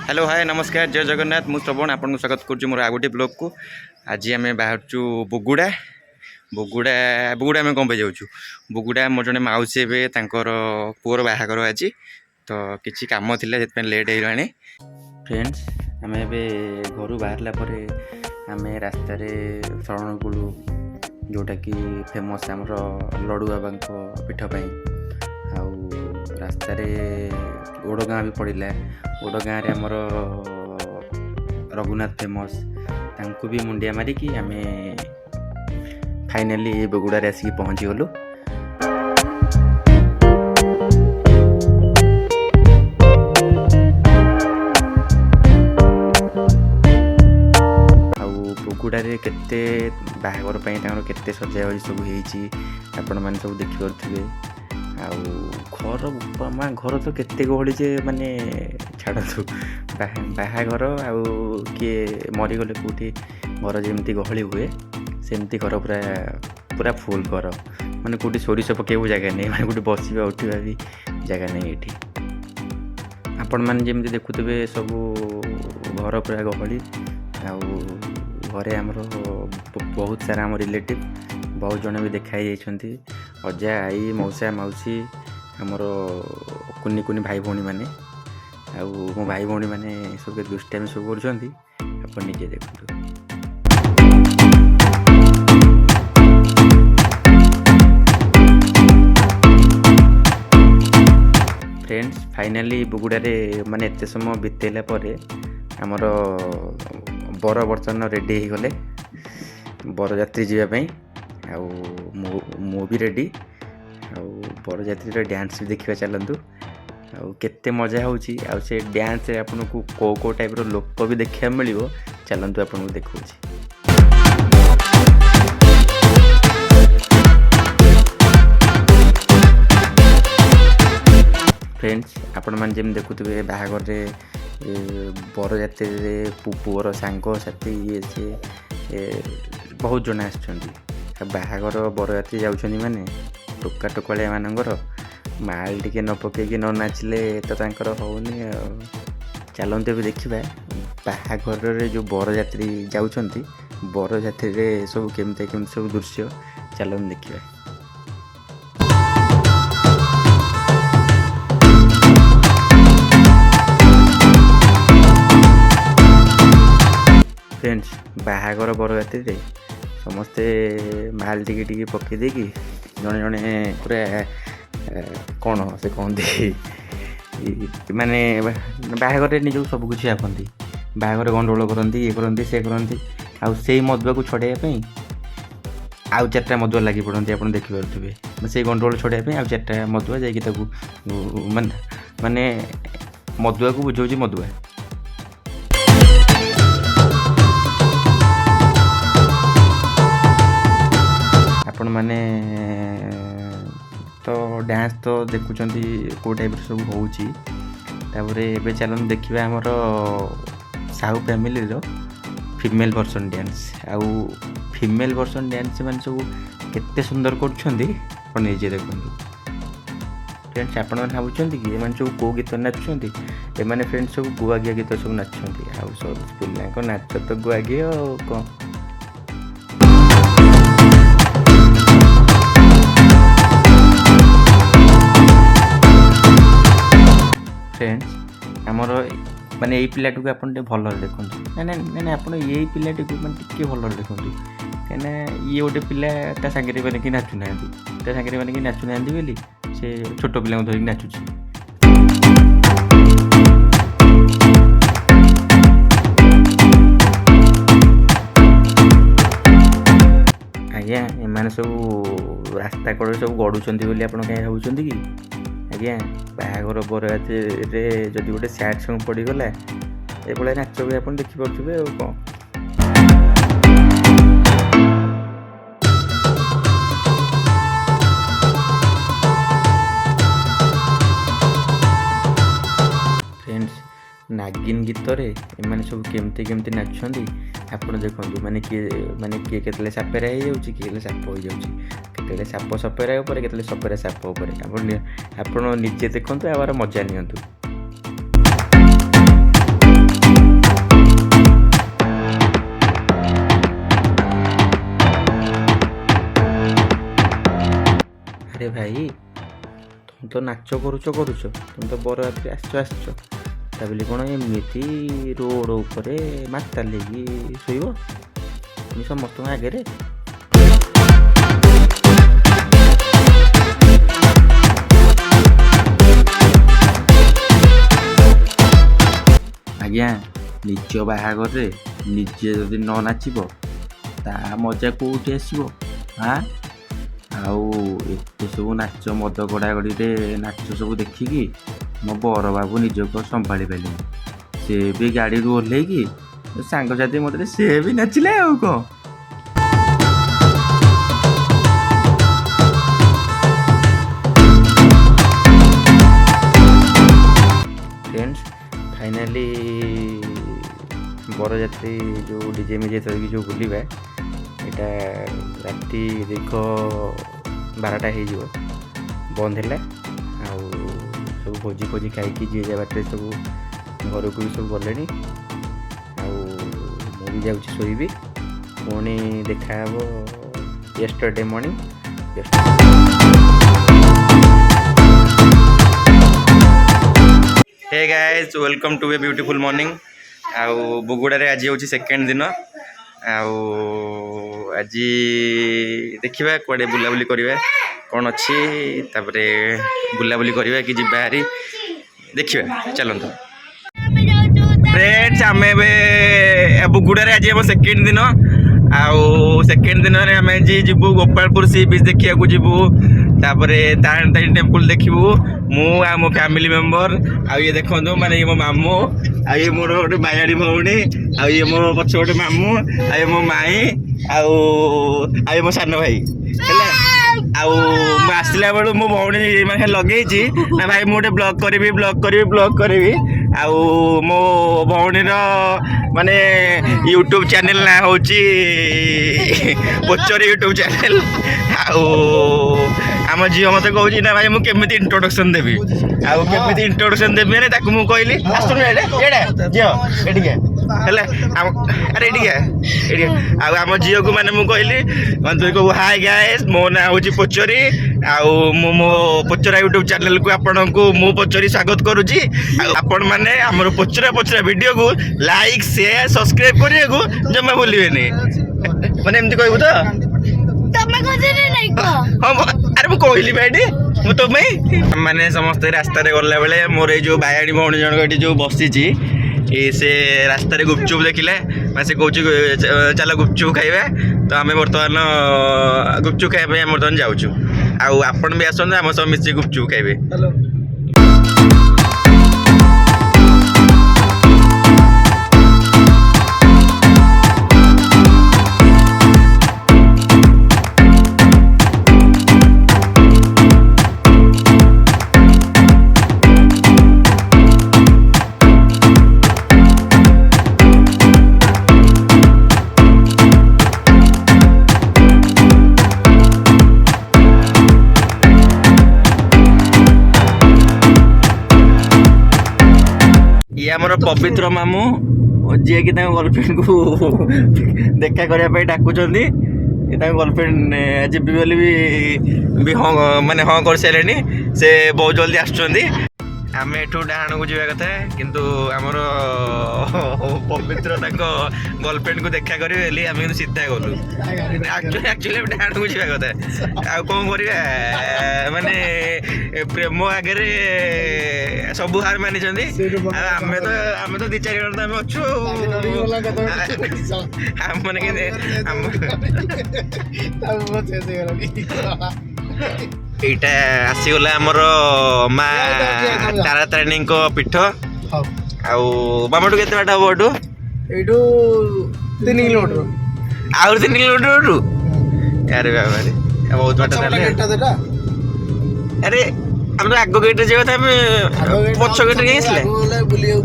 Hello hi नमस्कार जय जगन्नाथ मु श्रवण आपको स्वागत करुँ मोर आ गोटे ब्लॉग को। आज आम बाहर बुगुड़ा बुगुड़ा बुगुड़ा आम कौन पे जाऊँ बुगुड़ा मोर जड़े मौसी ए पुअर बाहागर आज तो किसी कम थी लेट हो फ्रेंड्स आम घर बाहर आम रास्त शरणकूल जोटा कि फेमस आमर लडू बाबा पीठपाई रास्त ओडगाँ भी पड़ा ओडगाँ आमर रघुनाथ फेमस तांको भी मुंडिया मारिकी आम फाइनाली बगुड़ारे आसिक पहुँची गलु। बगुड़ारे केते बाहागर केते सजा सब आपण मैंने सब देखिपे घर माँ घर तो केते गहली जे माने छाड़ू बाहागर आउ किए मरीगले कौटी घर जमी गहली हुए सेमती घर पूरा पूरा फुल घर माने कौटी सोरिष पकेबू जगह नहीं माने कौटी बसवा उठा भी जगह नहीं ये आपण मैंने जमी देखुवे सब घर पूरा गहली घरे आमर बहुत सारा आम रिलेटिव बहुत जन भी देखाई जाइछंती अजा आई मौसा मौसी आमर कुनी कुनी भाई भौणी मैंने मो भाई भौणी मैंने सब दुष्टामी सब कर निजे देखु। फ्रेंड्स फाइनाली बुगुड़ारे माने एते समय बितेला परे आमर बर बर्तन रेडी हो गले बरजात्री जावाई मु भी रेडी बरजात्री डांस भी देखा चलतु केते मजा होची से डांस आपन को को टाइप रो लोक भी देखा मिलियो चलतु आपन को देखौची। फ्रेंड्स आपण मैंने जमी देखुवे बाहागर बरजात्री पुअर सांग साथी ये सी बहुत जन आसुँच बाहागर बरजात्री जाऊँ माने टोका टोकालिया मानकर माल टिके न पकईकि न नाचिले तो तांकर होनी चलते भी देखा बाहागर जो बरजात्री जाऊँच बरजात्री सब केमती केमती सब दृश्य चलन देखा। फ्रेंड्स बाहागर बरजात्री समस्ते माल टिके पकई देकी जड़े जड़े पूरा कौन से कहती माने बाहागर निज सब किसी आखती बाहागर गंडगोल करती ये करती से करती आई मदुआ को छड़ाई आउ चार्टा मदुआ लगी पड़ती आप देखिपे से गंडगोल छड़ाई आउ चार्टा मदुआ जा माने मदुआ को बुझाऊँ मदुआ। आपण मैंने तो डांस तो देखुं कौ टाइप सब होपर चलन देखा आमर साहू फैमिली रो फीमेल वर्सन डांस आउ फीमेल वर्सन डांस मैंने सब केते सुंदर करजे देखते। फ्रेंड्स आपण मैंने भावुं कि ये सब कौ गीत नाचुंट एमाने फ्रेंड्स सब गुआगिया गीत सब नाचुंट आउ सब पिला नाच तो गुआगिया कौन। फ्रेंड्स आमर माने यही पिलाटी को आप भल देखूँ ना आप यही पिलाटी को मैंने भल देखूँ कहीं ये गोटे पिला सांगे मैंने कि नाचुना सांगे मैंने कि नाचुना बोली से छोट पिला धरिक नाचुची। आज्ञा एम सब रास्ता कड़े सब गड़ुंट बोली आप कहीं भावुं कि आज्ञा बाहागर बरजात्री जदि गोटे सैड सॉन्ग पड़गला ये नाच भी आप देखिपे और कौन। फ्रेंड्स नागिन गीत एमाने सब केमती केमती नाचुंट आप देखते माने किए केतले सापेरा हो किए साप हो जाए साप सपेरा के सपेरा साप आप निजे देखते आवार मजा नि। ଭାଇ ତୁମେ ତ ନାଚ କରୁଛ ତୁମେ ତ ବରଯାତ୍ରୀ ଆସିଛ ତା ବୋଲି କ'ଣ ଏମିତି ରୋଡ଼ ଉପରେ ମାତାଲିକି ଶୋଇବ ପୁଣି ସମସ୍ତଙ୍କ ଆଗରେ? ଆଜ୍ଞା ନିଜ ବାହାଘରରେ ନିଜେ ଯଦି ନ ନାଚିବ ତା ମଜା କେଉଁଠି ଆସିବ? ଆଉ ଏତେ ସବୁ ନାଚ ମଦ ଗଡ଼ାଗଡ଼ିରେ ନାଚ ସବୁ ଦେଖିକି ମୋ ବର ବାବୁ ନିଜକୁ ସମ୍ଭାଳି ପାରିଲେନି। ସେ ବି ଗାଡ଼ିରୁ ଓହ୍ଲେଇକି ସାଙ୍ଗସାଥି ମଧ୍ୟରେ ସେ ବି ନାଚିଲେ ଆଉ କ'ଣ। ଫ୍ରେଣ୍ଡସ୍ ଫାଇନାଲି ବରଯାତ୍ରୀ ଯେଉଁ ଡିଜେ ମିଜେ ଧରିକି ଯେଉଁ ବୁଲିବା ଏଇଟା ରାତି ଦୀର୍ଘ 12ଟା ହେଇଯିବ ବନ୍ଦ ହେଲା। ଆଉ ସବୁ ଭୋଜି ଫୋଜି ଖାଇକି ଯିଏ ଯାହା ବାଟରେ ସବୁ ଘରକୁ ବି ସବୁ ଗଲେଣି। ଆଉ ମୁଁ ବି ଯାଉଛି ଶୋଇବି, ପୁଣି ଦେଖା ହେବ yesterday morning. Hey guys welcome to a beautiful morning. आउ बुगुड़ारे आज हूँ सेकेंड दिन। आज देखा कड़े बुलाबुली करवा कौन अच्छी तापरे बुलाबुली करवा कि जी बाहरी देखा चलते फ्रेंड्स। आम बुगुड़ारे आज हम सेकेंड दिन आउ सेकेंड दिन में आम जी जीवु गोपालपुर सी बीच देखा जीवु तापरे तारणी टेम्पल देखू मु आ मो फैमिली मेंबर आ ये देखो माने ये मो मामू आ ये मोर गोटे बायाड़ी भौणी आ ये मो पछ गोटे मामू आ ये मो माई आ ये मो सान भाई है। आसला बेलू मो भौणी माने लगे ना भाई मुझे ब्लॉग करी आउ मो भौणीर माने यूट्यूब चैनल ना हूँ पोचरी यूट्यूब चैनल। आम झील मत कह ना भाई मुझे इंट्रोडक्शन देवी आमी इंट्रोडक्शन देवी मैंने मुझे कहली अरे आम झील को मैंने मुझे कहली तुम कहू हाय गाइस मो ना हूँ पोचरी मो पोचरा यूट्यूब चैनल को आपन को मु पोचरी स्वागत करुच्ची। आपण मैंने आमर पोचरा वीडियो को लाइक शेयर सब्सक्राइब करने को जमा भूलिए मैंने एमती कहबू तो अरे मुझे कहली बैठी मुझे तुम मैंने समस्त रास्ता गला बेले मोर जो बायाणी भौणी जन जो बसी से रास्तार गुपचुप देखिले से कौच चल गुपचुप खाइबा तो आम बर्तमान गुपचुप खाइबा बर्तमान जाऊँ आपण भी आसते आम सब मिसी गुपचुप खाइबे। ये आमर पवित्र मामू जी कि गर्लफ्रेंड को देखा करने डाकुंट गर्लफ्रेंड जीवी बोली भी हाँ माने हाँ कर सारे से बहुत जल्दी आसुँच आम एठू डाण को जावा कथा किंतु आमर पवित्र गर्लफ्रेंड को देखा करें आम कि सीधा गलु एक्चुअली डाण को जावा कथा आ कौन करवा माने प्रेम आगे सब हार मानी आम तो 2-4 जन तो आम अच्छु एटा आसीगला आमर माँ तारा तारिणी पीठ आमठू के बाट हम एठू 3 किलोमीटर आउर 3 किलोमीटर अरे बाबा बहुत बाट अरे हम तो आग गेट जावा था पछ गेट कहीं आसले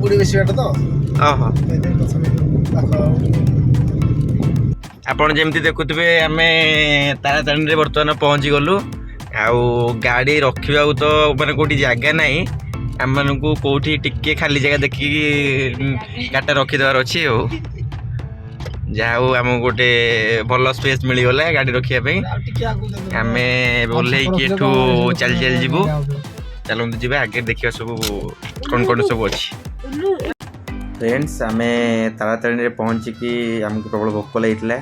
बुढ़ी बेसी बाट तो ओहो आपण जेमती देखुथिबे आमे तारा तारिणी बर्तमान पहुँची गलु आउ गाड़ी रखा तो माने कोठी जगह नहीं आम मानू कौटी टिके खाली जगह देखिकी गाटा रखीदेवार अच्छी ଯାହା ହଉ ଆମକୁ ଗୋଟେ ଭଲ ସ୍ପେସ୍ ମିଳିଗଲା ଗାଡ଼ି ରଖିବା ପାଇଁ। ଆମେ ଓହ୍ଲେଇକି ଏଠୁ ଚାଲି ଚାଲି ଯିବୁ। ଚାଲନ୍ତୁ ଯିବା ଆଗରେ ଦେଖିବା ସବୁ କ'ଣ କ'ଣ ସବୁ ଅଛି। ଫ୍ରେଣ୍ଡସ୍ ଆମେ ତାରାତାରିଣୀରେ ପହଞ୍ଚିକି ଆମକୁ ପ୍ରବଳ ଭୋକ ଲାଗିଥିଲା।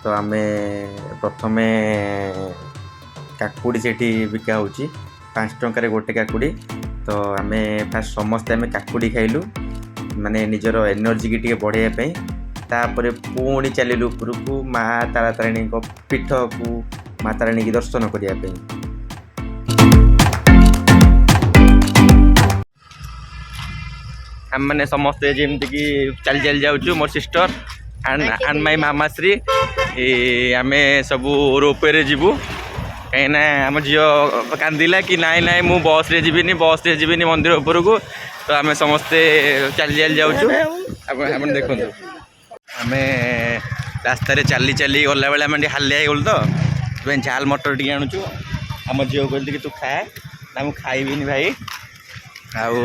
ତ ଆମେ ପ୍ରଥମେ କାକୁଡ଼ି ସେଠି ବିକା ହେଉଛି 5 ଟଙ୍କାରେ ଗୋଟେ କାକୁଡ଼ି। ତ ଆମେ ଫାଷ୍ଟ ସମସ୍ତେ ଆମେ କାକୁଡ଼ି ଖାଇଲୁ ମାନେ ନିଜର ଏନର୍ଜିକି ଟିକେ ବଢ଼ାଇବା ପାଇଁ। ତାପରେ ପୁଣି ଚାଲିଲୁ ଉପରକୁ ମା ତାରାତାରିଣୀଙ୍କ ପୀଠକୁ, ମା ତାରିଣୀକି ଦର୍ଶନ କରିବା ପାଇଁ। ଆମମାନେ ସମସ୍ତେ ଯେମିତିକି ଚାଲି ଚାଲି ଯାଉଛୁ, ମୋର ସିଷ୍ଟର ଆଣ୍ଡ ମାଇ ମାମାଶ୍ରୀ ଆମେ ସବୁ ରୋପୱେରେ ଯିବୁ। କାହିଁକିନା ଆମ ଝିଅ କାନ୍ଦିଲା କି ନାଇଁ ନାଇଁ ମୁଁ ବସ୍ରେ ଯିବିନି ମନ୍ଦିର ଉପରକୁ। ତ ଆମେ ସମସ୍ତେ ଚାଲି ଚାଲି ଯାଉଛୁ। ଆପଣ ଦେଖନ୍ତୁ ଆମେ ରାସ୍ତାରେ ଚାଲି ଚାଲି ଗଲାବେଳେ ଆମେ ଟିକେ ହାଲିଆ ହେଇଗଲୁ ତ ସେଥିପାଇଁ ଝାଲ ମଟର ଟିକେ ଆଣୁଛୁ। ଆମ ଝିଅକୁ କହିଲି କି ତୁ ଖା, ନା ମୁଁ ଖାଇବିନି ଭାଇ। ଆଉ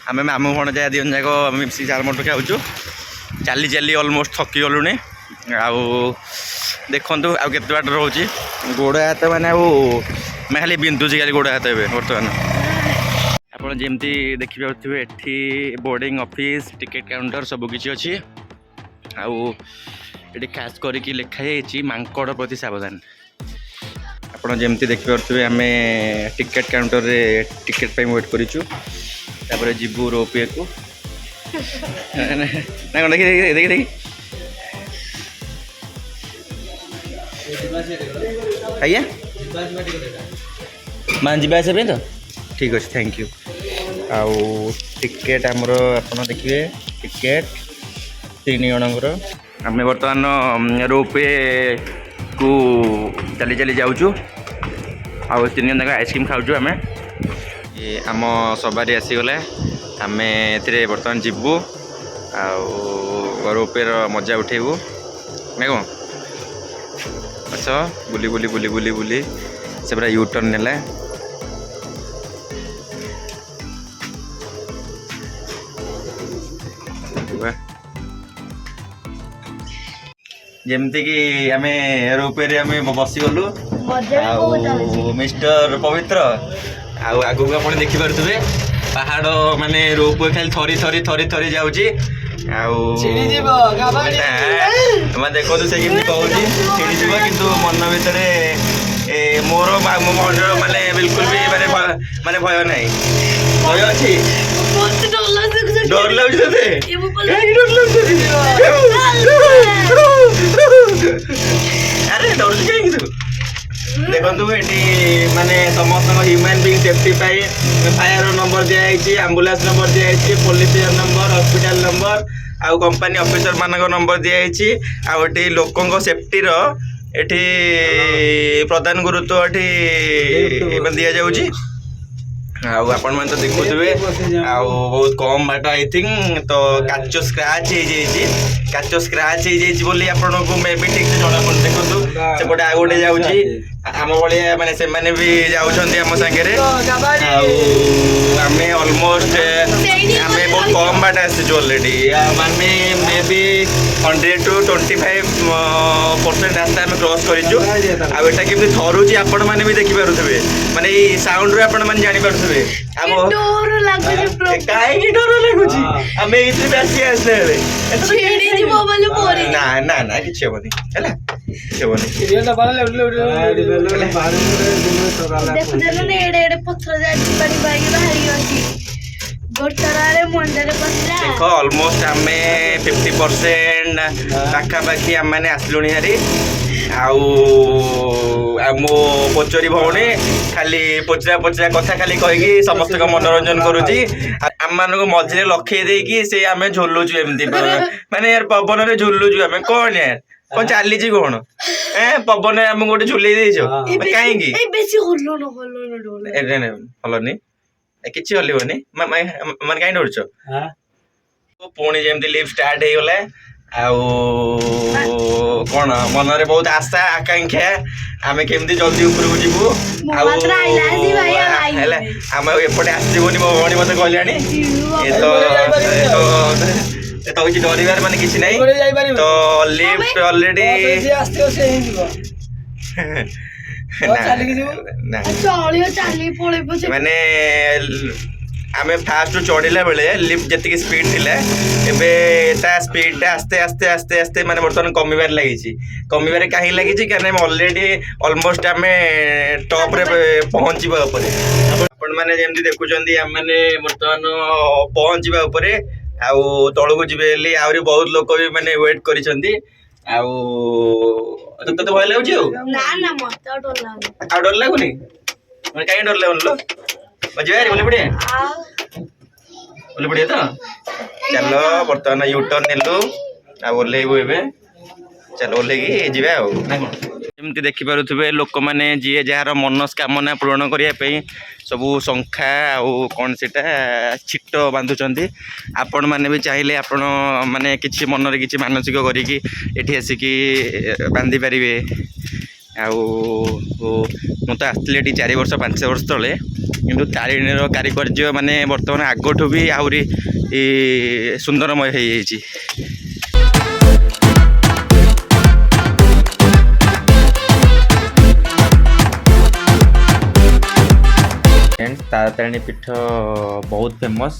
ଆମେ ମାମୁଁ ଭଣଜା ଦୁଇ ଜଣ ଯାକ ମିଶିକି ଝାଲ ମଟର ଖାଉଛୁ। ଚାଲି ଚାଲି ଅଲମୋଷ୍ଟ ଥକି ଗଲୁଣି। ଆଉ ଦେଖନ୍ତୁ ଆଉ କେତେ ବାଟ ରହୁଛି। ଗୋଡ଼ ହାତ ମାନେ ଆଉ ଆମେ ଖାଲି ବିନ୍ଧୁଛି ଖାଲି ଗୋଡ଼ ହାତ ଏବେ ବର୍ତ୍ତମାନ। ଆପଣ ଯେମିତି ଦେଖିପାରୁଥିବେ ଏଠି ବୋର୍ଡ଼ିଂ ଅଫିସ୍, ଟିକେଟ୍ କାଉଣ୍ଟର ସବୁକିଛି ଅଛି। ଆଉ ଏଠି ଖାସ୍ କରିକି ଲେଖା ହେଇଛି ମାଙ୍କଡ଼ ପ୍ରତି ସାବଧାନ। ଆପଣ ଯେମିତି ଦେଖିପାରୁଥିବେ ଆମେ ଟିକେଟ୍ କାଉଣ୍ଟରରେ ଟିକେଟ୍ ପାଇଁ ୱେଟ୍ କରିଛୁ। ତାପରେ ଯିବୁ ରୋପୱେକୁ। ନା କ'ଣ ଦେଖି ଆଜ୍ଞା ମାନେ ଯିବା ଆସିବା ପାଇଁ ତ ଠିକ୍ ଅଛି, ଥ୍ୟାଙ୍କ ୟୁ। ଆଉ ଟିକେଟ୍ ଆମର ଆପଣ ଦେଖିବେ ଟିକେଟ୍ 3 ଜଣଙ୍କର। ଆମେ ବର୍ତ୍ତମାନ ରୋପୱେକୁ ଚାଲି ଚାଲି ଯାଉଛୁ। ଆଉ 3 ଜଣ ଯାକ ଆଇସ୍କ୍ରିମ୍ ଖାଉଛୁ ଆମେ। ଆମ ସବାରି ଆସିଗଲା। ଆମେ ଏଥିରେ ବର୍ତ୍ତମାନ ଯିବୁ ଆଉ ରୋପୱେର ମଜା ଉଠେଇବୁ ନା କ'ଣ? ଆସ ବୁଲି ବୁଲି ବୁଲି ବୁଲି ବୁଲି ସେ ପୁରା ୟୁ ଟର୍ନ ନେଲା। ଯେମିତିକି ଆମେ ରୋପୱେରେ ଆମେ ବସିଗଲୁ। ଆଉ ମିଷ୍ଟର ପବିତ୍ର ଆଉ ଆଗକୁ ଆପଣ ଦେଖିପାରୁଥିବେ ପାହାଡ଼ ମାନେ ରୋପୱେ ଖାଲି ଥରି ଯାଉଛି। ଆଉ ମାନେ ଦେଖନ୍ତୁ ସେ କେମିତି କହୁଛି ଛିଡ଼ିଯିବ, କିନ୍ତୁ ମନ ଭିତରେ ମୋର ମାନେ ବିଲକୁଲ ବି ମାନେ ଭୟ ନାହିଁ। ଭୟ ଅଛି? ଡର ଲାଗୁଛି ତତେ? ଆରେ ଡରୁଛୁ କାହିଁକି ତୁ? ଦେଖନ୍ତୁ ଏଠି ମାନେ ସମସ୍ତଙ୍କ ହ୍ୟୁମାନ୍ ବିଙ୍ଗ ସେଫ୍ଟି ପାଇଁ ଫାୟାର ନମ୍ବର ଦିଆଯାଇଛି, ଆମ୍ବୁଲାନ୍ସ ନମ୍ବର ଦିଆଯାଇଛି, ପୋଲିସ ନମ୍ବର, ହସ୍ପିଟାଲ ନମ୍ବର, ଆଉ କମ୍ପାନୀ ଅଫିସର ମାନଙ୍କ ନମ୍ବର ଦିଆଯାଇଛି। ଆଉ ଏଠି ଲୋକଙ୍କ ସେଫ୍ଟିର ଏଠି ପ୍ରଧାନ ଗୁରୁତ୍ୱ ଏଠି ଦିଆଯାଉଛି। ଆଉ ଆପଣମାନେ ତ ଦେଖୁଥିବେ ଆଉ ବହୁତ କମ୍ ବାଟ ଆଇ ଥିଙ୍କ। ତ କାଚ ସ୍କ୍ରାଚ୍ ହେଇଯାଇଛି ବୋଲି ଆପଣଙ୍କୁ ମେ ବି ଠିକ୍ ସେ ଜଣାପଡ଼ୁନି। ଦେଖନ୍ତୁ ସେପଟେ ଆଉ ଗୋଟେ ଯାଉଛି ଆମ ଭଳିଆ ମାନେ ସେମାନେ ବି ଯାଉଛନ୍ତି ଆମ ସାଙ୍ଗରେ। ଆଉ ଆମେ ଅଲମୋଷ୍ଟ ଆମେ ବହୁତ କମ୍ ବାଟ ଆସିଛୁ ଅଲରେଡ଼ି। ମାନେ ମେ ବି 100 to 25% ରାସ୍ତା ଆମେ କ୍ରସ୍ କରିଛୁ। ଆଉ ଏଇଟା କେମିତି ଥରୁଛି ଆପଣମାନେ ବି ଦେଖିପାରୁଥିବେ, ମାନେ ଏଇ ସାଉଣ୍ଡରୁ ଆପଣମାନେ ଜାଣିପାରୁଥିବେ ଆମ କାହିଁକି ଡର ଲାଗୁଛି। ଆମେ ଏଇଥିରେ ଆସିଲା ବେଳେ ନା ନା କିଛି ହବନି ହେଲା, କିଛି ହବନି। ଦେଖ ଅଲମୋଷ୍ଟ ଆମେ 50% ପାଖାପାଖି ଆମମାନେ ଆସିଲୁଣି ହାରି। ଆଉ ମୋ ପଚରି ଭଉଣୀ ଖାଲି ପଚରା କଥା ଖାଲି କହିକି ସମସ୍ତଙ୍କ ମନୋରଞ୍ଜନ କରୁଛି। ଆମମାନଙ୍କୁ ମଝିରେ ଲଖେଇ ଦେଇକି ସେ ଆମେ ଝୁଲୁଛୁ ଏମିତି ମାନେ ପବନରେ ଝୁଲୁଛୁ ଆମେ। କ'ଣ ୟାର କ'ଣ ଚାଲିଛି କ'ଣ? ପବନରେ ଆମକୁ ଗୋଟେ ଝୁଲେଇ ଦେଇଛ କାହିଁକି? ହଲନି, କିଛି ହଲିବନି ମାନେ କାହିଁ ଡରୁଛ? ପୁଣି ଯେମିତି ଲିଫ୍ଟ ଷ୍ଟାର୍ଟ ହେଇଗଲା। ଆଉ କ'ଣ ମନରେ ବହୁତ ଆଶା ଆକାଂକ୍ଷା ଆମେ କେମିତି ଜଲ୍ଦି ଉପରକୁ ଯିବୁ। ଆଉ ହେଲା ଆମେ ଏପଟେ ଆସିଯିବୁନି, ମୋ ଭଉଣୀ ମତେ କହିଲାଣି। ତ କିଛି ଡରିବାର ମାନେ କିଛି ନାହିଁ ଏପଟେ ଯାଇପାରିବି ତ ଲିଫ୍ଟ ଅଲରେଡି ଯିଏ ଆସିଥିବ ସେ ହେଇଯିବ ଚାଲିକି ଯିବୁ ଚଳିବ ଚାଲିକି ପଳେଇବ ମାନେ ଆମେ ଫାଷ୍ଟ ଚढ़िला बेले लिफ्ट जेतिकी स्पीड थिला एबे ता स्पीड टा आस्ते आस्ते आस्ते आस्ते माने बर्तमान कमिबार लागिछि कमिबार काहे लागिछि कारण हम ऑलरेडी ऑलमोस्ट हमें टॉप रे पहुंचीबा ऊपर आपण माने जेमति देखुचंदी हम माने बर्तमान पहुंचीबा ऊपर आउ तळको जिबे ले आउरी बहुत लोक भी माने वेट करिसंदी आउ तो भय लागुछि ना ना मत डर लागो आ डर लागुनी माने काहे डर लागुन लो बजे यार बोले बढ़िया तो चलो बर्तमान यू टर्न नेलु आ ओल्लेबु एबे चलो ओल्लेगी जिबे आ ना कोन एमति देखि पारुथबे लोक माने जिए जार मनस्कामना पूर्ण करिया पई सबु संख्या आ कोन सेटा छिट्ट बांधुचंदी आपण माने भी चाहिले आपण माने किछि मन रे किछि मानसिक करी कि एठी आसी कि बांधी परिबे आउ मु तो आसली 4 वर्ष 5 वर्ष तले किंतु तारिणीर कारिकर्य माने वर्तमान आगठू भी आहरी सुंदरमय हो जाइए तारातारिणी पीठ बहुत फेमस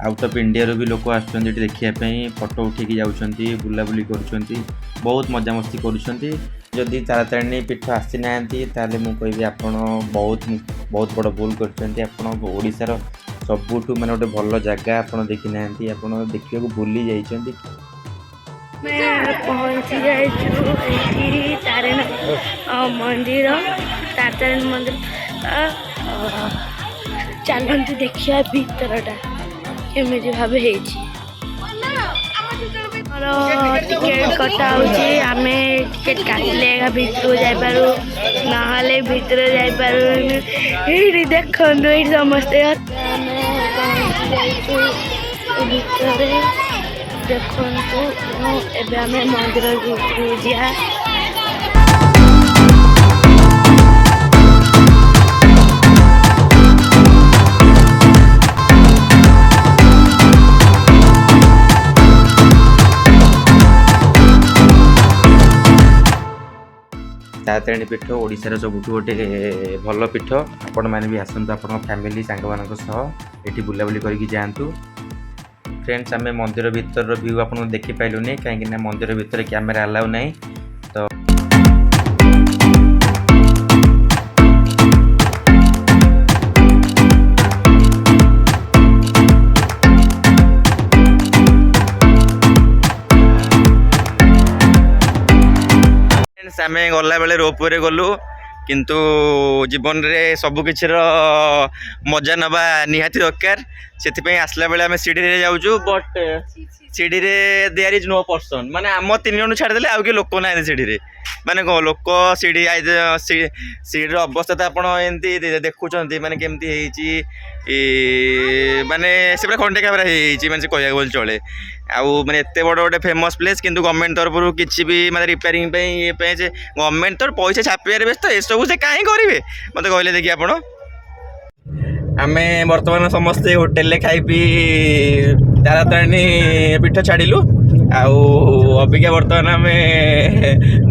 आउट ऑफ इंडिया रो भी लोक आसुचंती देखिया फोटो उठिकी जाउचंती बुलाबुली करूचंती बहुत मजामस्ती करूचंती जदि तारातारिणी पीठ आसी नांती ताले मु कहबी आपण बहुत बहुत बड़ भूल करचंती आपण ओडिसार सबुठु माने गोटे भल जगह आपण देखि नांती आपण देखिया को भूली जाइचंती मैं पहुंची जाइछु एठी तारिणी मंदिर तारातारिणी मंदिर चलते देखिया भीतरटा केमिति भाव टिकेट कटा आम टिकेट काटिले भितर जापारू ना भितर जापारू ये देखु ये समस्ते भितर देखु एवं मंदिर भितर जा तारातारिणी पीठ ओडिशार सबुठु गोटे भल पीठ आपण मैंने भी आसतु आप फैमिली सांग मान ये बुलाबुली करके जातु फ्रेंड्स आम मंदिर भीतर व्यू आप देखी पाइलुनि कहीं मंदिर भीतर कैमेरा अलाउ ना तो आम गला बेले रोपवे गलु किंतु जीवन रे सबु किछि मजा नबा निहाती दरकार से आसला बेले आम सीढ़ी रे जाऊँ बट सीढ़ी रे देयर इज नो पर्सन माने आम 3 जन छाड़देले आउ कि लोक ना सीढ़ी रे माने कौन लोक सीढ़ी सीढ़ी अवस्था तो आपड़ एमती देखुं माने केमती माने से पूरा खंडे खाबरा माने कह चले आउ माने एत बड़ गोटे फेमस प्लेस किंतु गवर्नमेंट तरफ किसी भी माने रिपेयरिंग ये गवर्नमेंट तो पैसा छापिबार व्यस्त ए सब से कहीं करेंगे मत कहले देखिए आप आमे वर्तमान समस्ते होटेल खाई पी तारातारिणी पीठ छाड़िलु आउ अबिका बर्तमान आम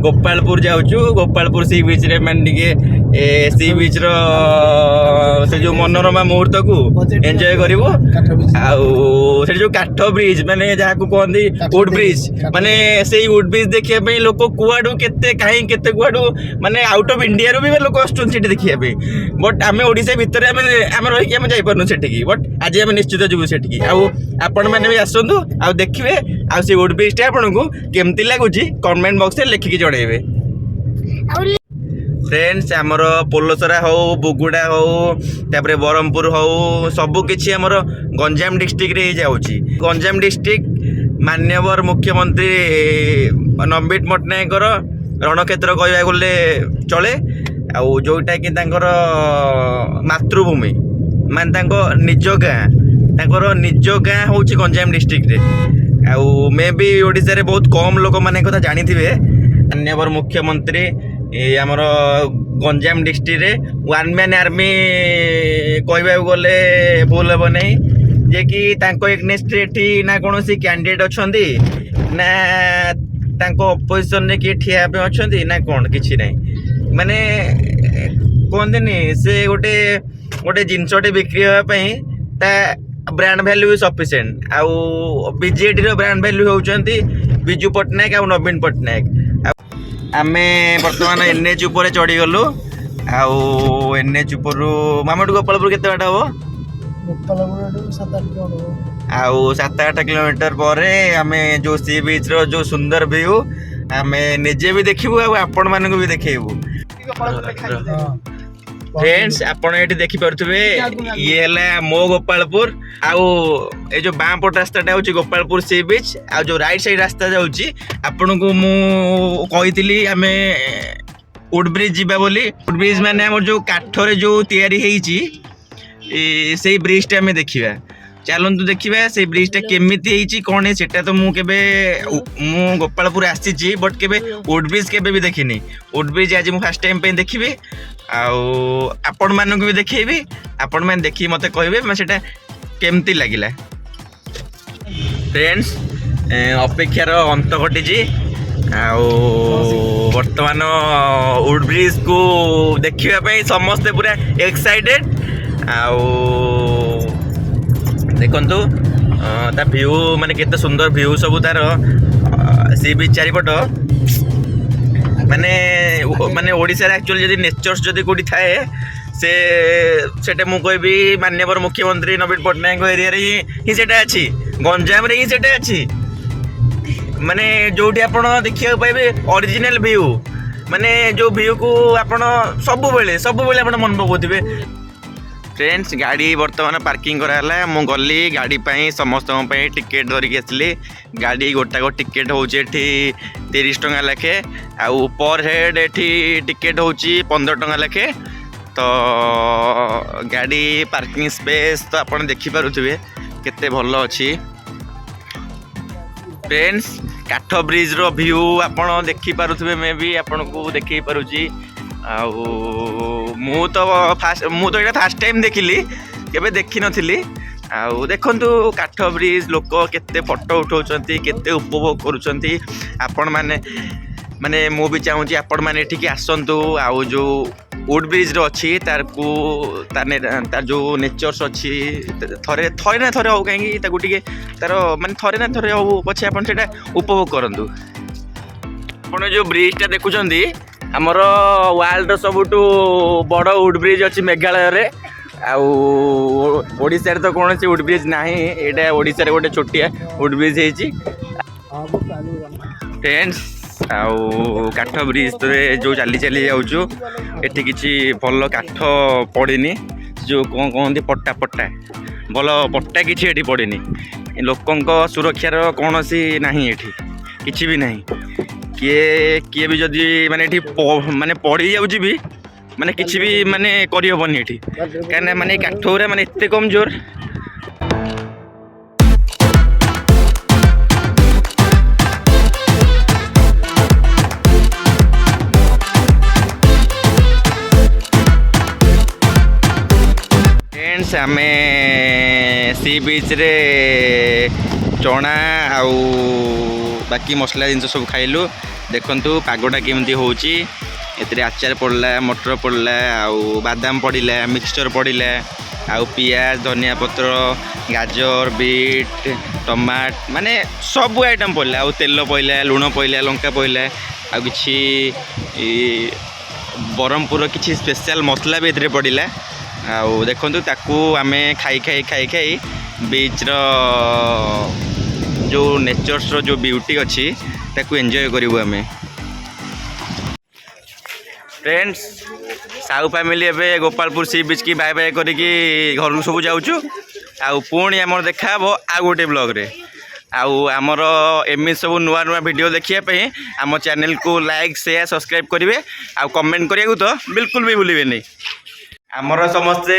गोपालपुर जाऊँ गोपालपुर सी बीच रे माने सी बीच से जो मनोरमा मुहूर्त को एंजॉय करू आउ जो काठ ब्रिज माने जहाँ को कहते वुड ब्रिज माने से वुड ब्रिज देखा लोक कुआडू केते कहीं केते कुआडू माने आउट ऑफ इंडिया रो भी लोक आसुचंती सेठी देखिया बट आम ओडिशा भितर आम रही आम जाइपारनु सेठी बट आज आम निश्चित जीवु सेठी आपण मैंने भी आसतु आ देखिए आ से वुड ब्रिज आपन को केमती लगुच कमेंट बॉक्स में लिखिकी जनइबे फ्रेंड्स आमर पोलसरा हो बुगुड़ा हो तापर बरहमपुर हो सबू किछि आमर गंजाम डिस्ट्रिक्ट रे जाउची गंजाम डिस्ट्रिक्ट मान्यवर मुख्यमंत्री नवीन पट्टनायक रणक्षेत्र कहवा गले चले आउ जोटा कि तांकर मातृभूमि मान तांको निज गाँ होची गंजाम डिस्ट्रिक्ट रे आउ मे भी ओडिशा रे बहुत कम लोक माने कथा जानी थिबे मान्यवर मुख्यमंत्री आमर गंजाम डिस्ट्रिक्ट रे वन मैन आर्मी कहवा गले भूल हे नहीं जे कि तांको एग्नेस्ट एठी ना कोनोसी कैंडिडेट अछंती ना तांको ऑपोजिशन ने कि ठिया पे अछंती ना कोन किछि नै माने कहते से गोटे गोटे जिनसटे बिक्री होगापी ता ब्रांड वैल्यू सफिशिएंट आउ बीजेडी रो ब्रांड वैल्यू होउचंती बिजू पट्टनायक आ नवीन पट्टनायक आमे वर्तमान एनएच ऊपर चढ़ी गलु आउ एनएच ऊपर मामूट गोपालपुर केते बाटा हो आउ 7-8 किलोमीटर पर आमे जो सी बीच रो जो सुंदर व्यू आमे निजे भी देखिबु आ आपण मानक भी देखैबु फ्रेंड्स आपण एठी देखि परथुबे ये हला मो गोपालपुर आउ ए जो बाम पट रास्ताटा होची गोपालपुर सी बीच आ जो राइट साइड रास्ता जाउची आपण को मु कहितली हमें वुड ब्रिज जीवा बोली वुड ब्रिज माने हमर जो काठरे जो तयारी हेची से ब्रिज टा हमें देखिबा चलंतु देखिबा से ब्रिज टा केमिति हेची कोन है सेटा तो मु केबे मु गोपालपुर आसीची बट केबे वुड ब्रिज केबे भी देखिनी वुड ब्रिज आज मु फर्स्ट टाइम पे देखिबे आउ आपण मानक भी देखैबी आपण मान देखि मते कहबे म सेटा केमती लागिला फ्रेंड्स अपेक्षार अंत घटी आउ वर्तमान वुड ब्रिज को देखिबा समस्ते पूरा एक्साइटेड आउ देखंतु ता व्यू माने केते सुंदर व्यू सब तार सी बीच चारिपट माने माने ओडिसा रे एक्चुअली जदी नेचर्स जदी कोडी थाए से सेटे मु कहबी माननीय मुख्यमंत्री नवीन पट्टनायक एरिया रे ही सेटा अछि गंजाम रे ही सेटा अछि माने जोठी आपण देखिया पाइबे ओरिजिनल व्यू माने जो व्यू को आपण सब बेले आपण मन पकोथिबे फ्रेंड्स गाड़ी वर्तमान पार्किंग कराला मु गली गाड़ी पाई समस्त टिकेट धरिकी आसली गाड़ी गोटाक टिकेट हूँ 30 टंका लेखे आउ पर हेड एठी टिकेट हूँ 15 टंका लेखे तो गाड़ी पार्किंग स्पेस तो आप देखिपे केते भल अच्छी फ्रेंड्स काठ ब्रिज रो व्यू आपण देखिपे मे भी आपन को देखी पारुची आउ मु तो ये फास्ट टाइम देखिली केबे देखि नथिली आउ देखंतु काठ ब्रिज लोक केते फोटो उठाउचंती केते उपभोग करूचंती आपण माने माने मु भी चाहूँ आपण माने ठीक आसंतु आउ जो वुड ब्रिज रो अच्छी तार को तार जो नेचर्स अच्छी थरे थरे ना थरे हो कहीं ताकू टिके तार माने थरे ना थरे हो पछे आपण सेटा उपभोग करंतु आपण जो ब्रिज टा देखुचंती हमर वर्ल्ड सबुठू बड़ वुड ब्रिज अच्छी मेघालय रे आउ ओडिसा रे तो कौन सी वुड ब्रिज नाही एटा ओडिसा रे गोटे छोटिया वुड ब्रिज हेची फ्रेंड्स आउ काठ ब्रिज रे जो चली चली जाऊचु एठी किछि भल काठ पड़ेनी जो कौन कहते पट्टा पट्टा भल पट्टा किछि एठी पड़ेनी लोकंक सुरक्षार कौन सी नाही एठी किछि भी नाही किए भी जदि माने एठी माने पड़ी जाउची भी माने किछि भी माने करि होबनी एठी काने माने काठोरा माने एते कमजोर फ्रेंड्स आमे सी बीच रे चना आउ बाकी मसला जिन सब खाइलु देखंतु पागोटा केमती होउची एतरे आचार पड़ला मटर पड़ला आउ बादाम पड़िला मिक्सचर पड़िला आउ पियाज धनिया पत्र गाजर बीट टमाट माने सब आइटम पड़ला आउ तेल पइला लुण पइला लंका पइला आउ किछि बरमपुर किछि स्पेशल मसला भी एतरे पड़िला आउ देखंतु ताकू आमे खाई खाई खाई खाई बीच रो जो नेचर्स रो जो ब्यूटी अच्छी ताकू एंजॉय करिवु आमे फ्रेंड्स साउ फैमिली एबे गोपालपुर सी बीच की बाय बाय करिकी घर को सब जाउछु आउ पुणी हमर देखा हबो आ गोटे ब्लॉग रे आउ हमर एमि सब नुआ नुआ वीडियो देखिया पे हम चैनल को लाइक शेयर सब्सक्राइब करिवे आउ कमेंट करिया तो बिल्कुल भी भूलिबे नहीं आमर समस्ते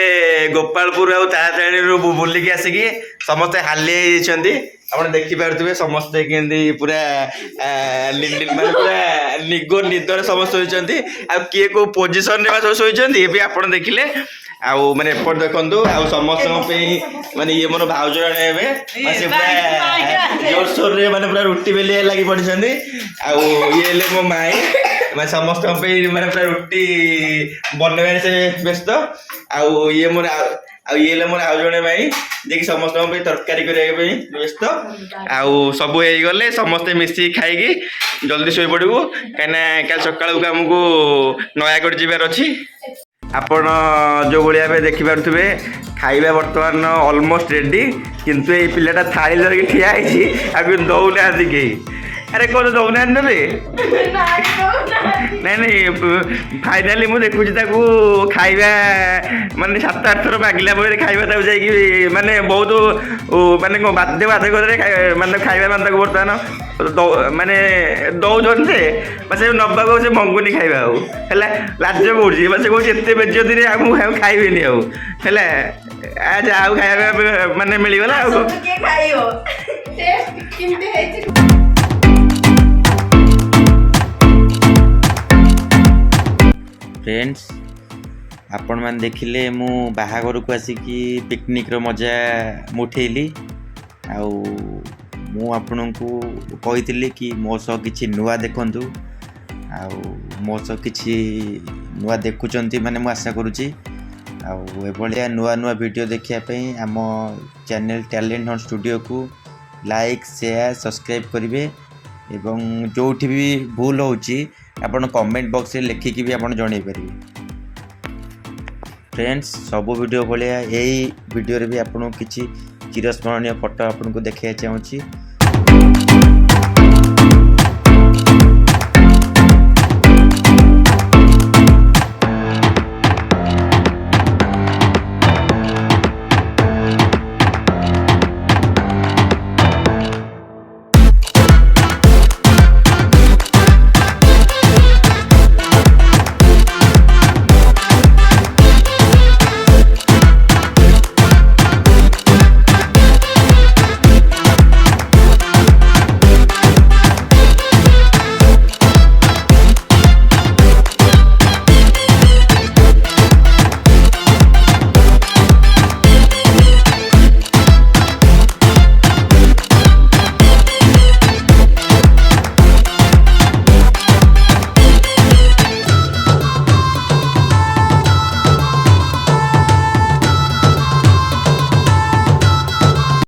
गोपालपुर आउ तारातारिणी रु बुलिकी आसिकी समस्ते हाली होइछंती आपण देखि पारथुबे समस्ते केंदी पूरा माने पूरा निगो निदर समस्त होइछंती आ किए को पोजीशन रे सब होइछंती ए भी आपण देखिले ଆଉ ମାନେ ଏପଟ ଦେଖନ୍ତୁ ଆଉ ସମସ୍ତଙ୍କ ପାଇଁ ମାନେ ଇଏ ମୋର ଭାଉଜ ଜଣେ ହେବେ ସେ ପୁରା ଜୋରସୋରରେ ମାନେ ପୁରା ରୁଟି ବେଲି ଲାଗି ପଡ଼ିଛନ୍ତି ଆଉ ଇଏ ହେଲେ ମୋ ମାଇଁ ମାନେ ସମସ୍ତଙ୍କ ପାଇଁ ମାନେ ପୁରା ରୁଟି ବନେଇବାରେ ସେ ବ୍ୟସ୍ତ ଆଉ ଇଏ ମୋର ଆଉ ଇଏ ହେଲେ ମୋର ଆଉ ଜଣେ ଭାଇ ଯିଏକି ସମସ୍ତଙ୍କ ପାଇଁ ତରକାରୀ କରିବା ପାଇଁ ବ୍ୟସ୍ତ ଆଉ ସବୁ ହେଇଗଲେ ସମସ୍ତେ ମିଶିକି ଖାଇକି ଜଲ୍ଦି ଶୋଇପଡ଼ିବୁ କାହିଁକିନା କାଲି ସକାଳକୁ ଆମକୁ ନୟାଗଡ଼ ଯିବାର ଅଛି। ଆପଣ ଯେଉଁ ଭଳିଆ ଭାବେ ଦେଖିପାରୁଥିବେ ଖାଇବା ବର୍ତ୍ତମାନ ଅଲମୋଷ୍ଟ ରେଡ଼ି କିନ୍ତୁ ଏଇ ପିଲାଟା ଥାଳି ଧରିକି ଠିଆ ହେଇଛି ଆଉ କିନ୍ତୁ ଦଉନାହାନ୍ତି କେହି। ଆରେ କ'ଣ ଦଉନାହାନ୍ତି ଦେବେ ନାଇଁ ନାଇଁ ଫାଇନାଲି ମୁଁ ଦେଖୁଛି ତାକୁ ଖାଇବା ମାନେ 7-8 ଥର ମାଗିଲା ପରେ ଖାଇବା ତାକୁ ଯାଇକି ମାନେ ବହୁତ ମାନେ କ'ଣ ବାଧ୍ୟବାଧକତାରେ ମାନେ ଖାଇବା ମାନେ ତାକୁ ବର୍ତ୍ତମାନ ମାନେ ଦଉଛନ୍ତି ଯେ ସେ ନେବାକୁ ସେ ମଙ୍ଗୁନି ଖାଇବା ଆଉ ହେଲା ଲାଜ କରୁଛି ସେ କହୁଛି ଏତେ ବେଜ୍ଜତିରେ ଆଉ ମୁଁ ଖାଇବିନି ଆଉ ହେଲା ଆଚ୍ଛା ଆଉ ଖାଇବା ମାନେ ମିଳିଗଲା ଆଉ ଫ୍ରେଣ୍ଡସ୍ ଆପଣମାନେ ଦେଖିଲେ ମୁଁ ବାହାଘରକୁ ଆସିକି ପିକନିକ୍ର ମଜା ମୁଁ ଉଠେଇଲି ଆଉ ମୁଁ ଆପଣଙ୍କୁ କହିଥିଲି କି ମୋ ସହ କିଛି ନୂଆ ଦେଖନ୍ତୁ ଆଉ ମୋ ସହ କିଛି ନୂଆ ଦେଖୁଛନ୍ତି ମାନେ ମୁଁ ଆଶା କରୁଛି ଆଉ ଏଭଳିଆ ନୂଆ ନୂଆ ଭିଡ଼ିଓ ଦେଖିବା ପାଇଁ ଆମ ଚ୍ୟାନେଲ୍ ଟ୍ୟାଲେଣ୍ଟ ହଣ୍ଟ ଷ୍ଟୁଡ଼ିଓକୁ ଲାଇକ୍ ସେୟାର ସବସ୍କ୍ରାଇବ୍ କରିବେ ଏବଂ ଯେଉଁଠି ବି ଭୁଲ ହେଉଛି ଆପଣ କମେଣ୍ଟ ବକ୍ସରେ ଲେଖିକି ବି ଆପଣ ଜଣାଇ ପାରିବେ। ଫ୍ରେଣ୍ଡସ୍ ସବୁ ଭିଡ଼ିଓ ଭଳିଆ ଏଇ ଭିଡ଼ିଓରେ ବି ଆପଣଙ୍କୁ କିଛି ଚିରସ୍ମରଣୀୟ ଫଟୋ ଆପଣଙ୍କୁ ଦେଖାଇବାକୁ ଚାହୁଁଛି।